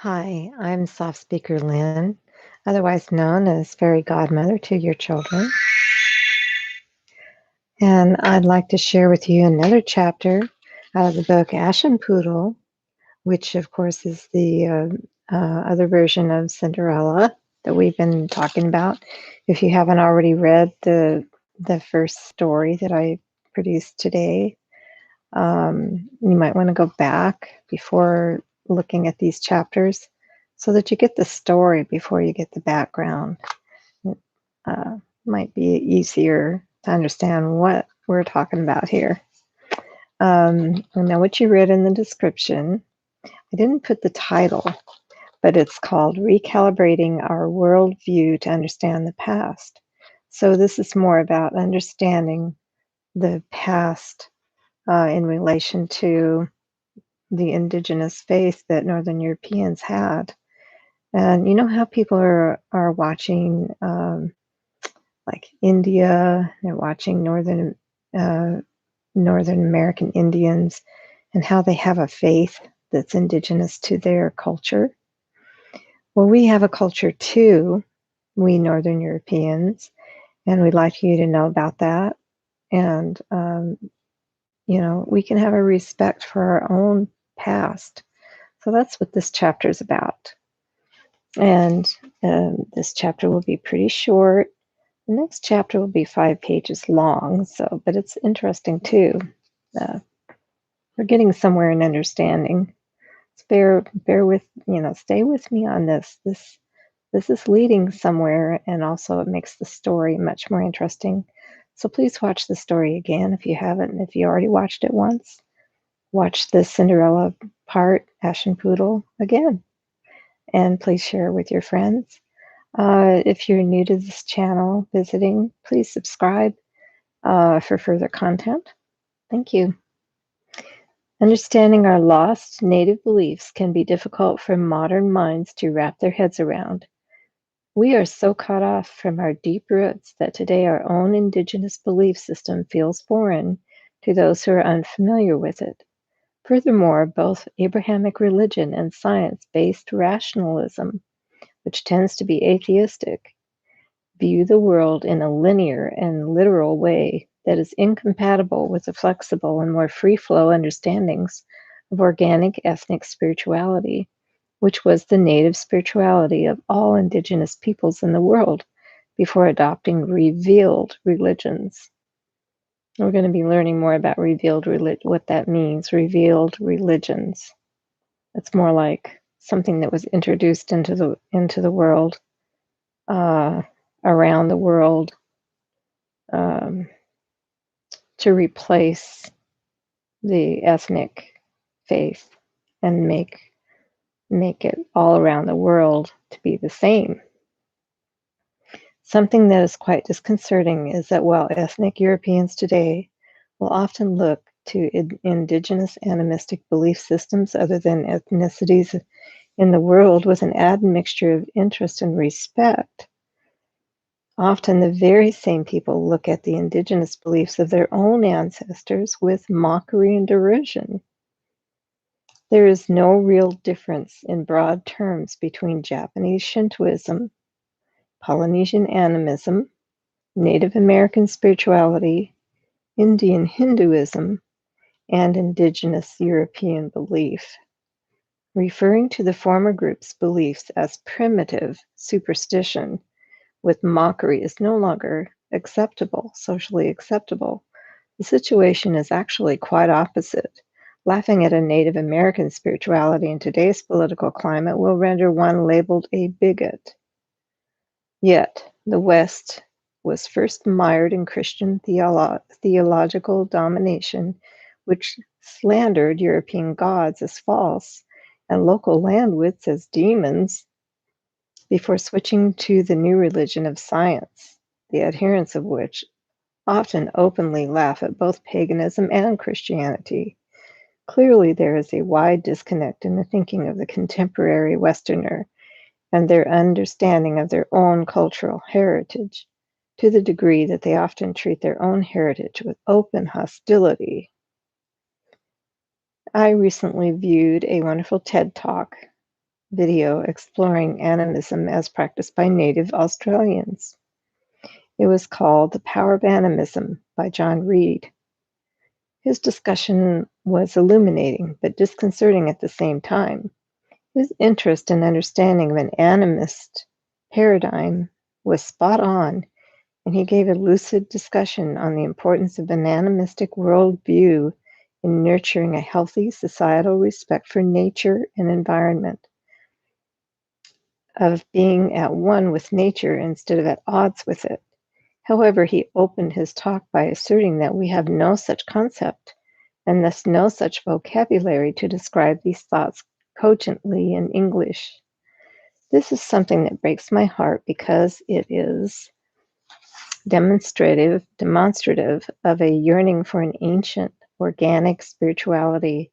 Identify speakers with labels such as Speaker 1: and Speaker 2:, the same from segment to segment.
Speaker 1: Hi, I'm soft speaker Lynn, otherwise known as fairy godmother to your children. And I'd like to share with you another chapter out of the book Aschenputtel, which of course is the other version of Cinderella that we've been talking about. If you haven't already read the first story that I produced today, you might want to go back before looking at these chapters so that you get the story before you get the background. It might be easier to understand what we're talking about here. And now, what you read in the description, I didn't put the title, but it's called Recalibrating Our Worldview to Understand the Past. So, this is more about understanding the past in relation to the indigenous faith that Northern Europeans had. And you know how people are watching like India, they're watching Northern American Indians and how they have a faith that's indigenous to their culture. Well, we have a culture too, we Northern Europeans, and we'd like you to know about that. And we can have a respect for our own past. So that's what this chapter is about. And this chapter will be pretty short. The next chapter will be 5 pages long, but it's interesting too. We're getting somewhere in understanding. So bear with, stay with me on this. This is leading somewhere, and also it makes the story much more interesting. So please watch the story again if you haven't. If you already watched it once, watch the Cinderella part, Aschenputtel, again. And please share with your friends. If you're new to this channel visiting, please subscribe for further content. Thank you. Understanding our lost native beliefs can be difficult for modern minds to wrap their heads around. We are so cut off from our deep roots that today our own indigenous belief system feels foreign to those who are unfamiliar with it. Furthermore, both Abrahamic religion and science-based rationalism, which tends to be atheistic, view the world in a linear and literal way that is incompatible with the flexible and more free-flow understandings of organic ethnic spirituality, which was the native spirituality of all indigenous peoples in the world before adopting revealed religions. We're going to be learning more about what that means, revealed religions. It's more like something that was introduced into the world, around the world, to replace the ethnic faith and make it all around the world to be the same. Something that is quite disconcerting is that while ethnic Europeans today will often look to indigenous animistic belief systems other than ethnicities in the world with an admixture of interest and respect, often the very same people look at the indigenous beliefs of their own ancestors with mockery and derision. There is no real difference in broad terms between Japanese Shintoism, Polynesian animism, Native American spirituality, Indian Hinduism, and indigenous European belief. Referring to the former group's beliefs as primitive superstition with mockery is no longer socially acceptable. The situation is actually quite opposite. Laughing at a Native American spirituality in today's political climate will render one labeled a bigot. Yet, the West was first mired in Christian theological domination, which slandered European gods as false and local landwits as demons, before switching to the new religion of science, the adherents of which often openly laugh at both paganism and Christianity. Clearly, there is a wide disconnect in the thinking of the contemporary Westerner and their understanding of their own cultural heritage, to the degree that they often treat their own heritage with open hostility. I recently viewed a wonderful TED Talk video exploring animism as practiced by Native Australians. It was called The Power of Animism by John Reed. His discussion was illuminating but disconcerting at the same time. His interest and understanding of an animist paradigm was spot on, and he gave a lucid discussion on the importance of an animistic worldview in nurturing a healthy societal respect for nature and environment, of being at one with nature instead of at odds with it. However, he opened his talk by asserting that we have no such concept, and thus no such vocabulary to describe these thoughts cogently in English. This is something that breaks my heart because it is demonstrative of a yearning for an ancient, organic spirituality,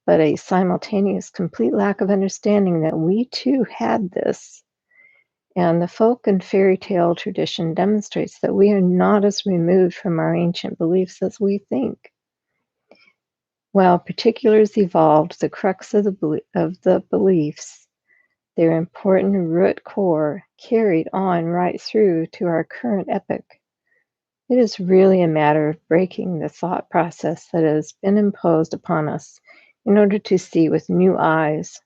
Speaker 1: but a simultaneous complete lack of understanding that we too had this. And the folk and fairy tale tradition demonstrates that we are not as removed from our ancient beliefs as we think. While particulars evolved the crux of the beliefs, their important root core carried on right through to our current epoch. It is really a matter of breaking the thought process that has been imposed upon us in order to see with new eyes.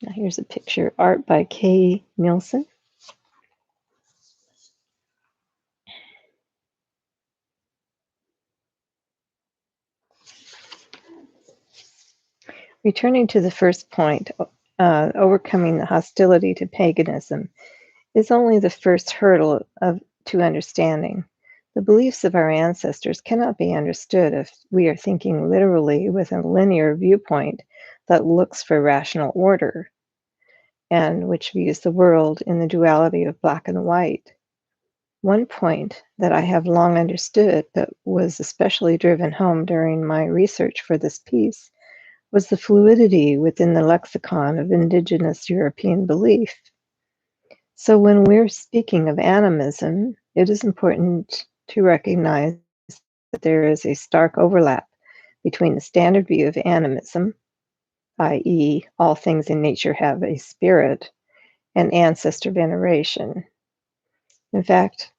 Speaker 1: Now here's a picture, art by Kay Nielsen. Returning to the first point, overcoming the hostility to paganism is only the first hurdle to understanding. The beliefs of our ancestors cannot be understood if we are thinking literally with a linear viewpoint that looks for rational order and which views the world in the duality of black and white. One point that I have long understood but was especially driven home during my research for this piece was the fluidity within the lexicon of indigenous European belief. So when we're speaking of animism, it is important to recognize that there is a stark overlap between the standard view of animism, i.e., all things in nature have a spirit, and ancestor veneration. In fact,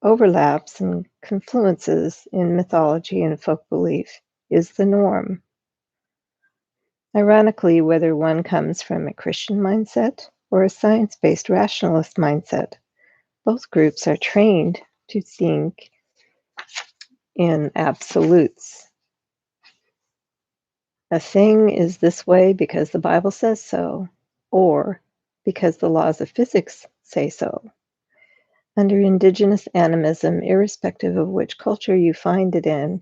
Speaker 1: overlaps and confluences in mythology and folk belief is the norm. Ironically, whether one comes from a Christian mindset or a science-based rationalist mindset, both groups are trained to think in absolutes. A thing is this way because the Bible says so, or because the laws of physics say so. Under indigenous animism, irrespective of which culture you find it in,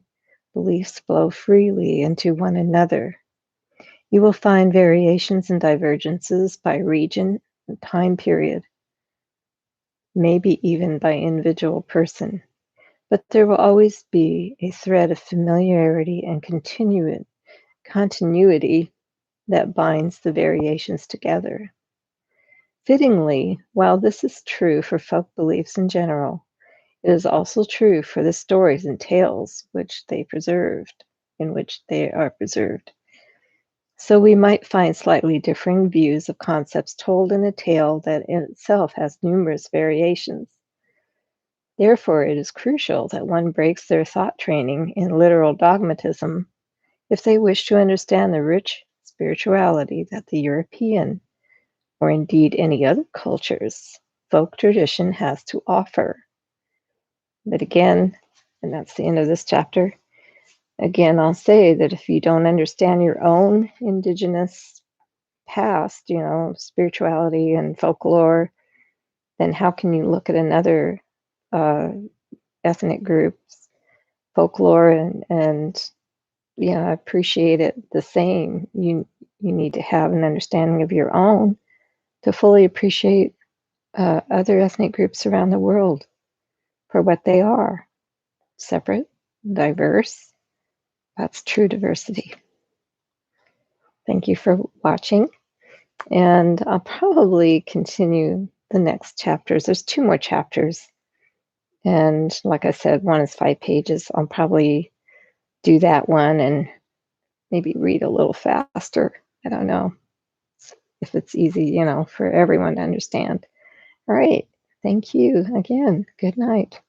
Speaker 1: beliefs flow freely into one another. You will find variations and divergences by region and time period, maybe even by individual person, but there will always be a thread of familiarity and continuity that binds the variations together. Fittingly, while this is true for folk beliefs in general, it is also true for the stories and tales in which they are preserved. So we might find slightly differing views of concepts told in a tale that in itself has numerous variations. Therefore, it is crucial that one breaks their thought training in literal dogmatism if they wish to understand the rich spirituality that the European, or indeed any other culture's, folk tradition has to offer. But again, and that's the end of this chapter, again, I'll say that if you don't understand your own indigenous past, spirituality and folklore, then how can you look at another ethnic group's folklore and appreciate it the same? You need to have an understanding of your own to fully appreciate other ethnic groups around the world for what they are: separate, diverse. That's true diversity. Thank you for watching, and I'll probably continue the next chapters. There's 2 more chapters, and like I said, one is 5 pages. I'll probably do that one and maybe read a little faster. I don't know. if it's easy, for everyone to understand. All right. Thank you again. Good night.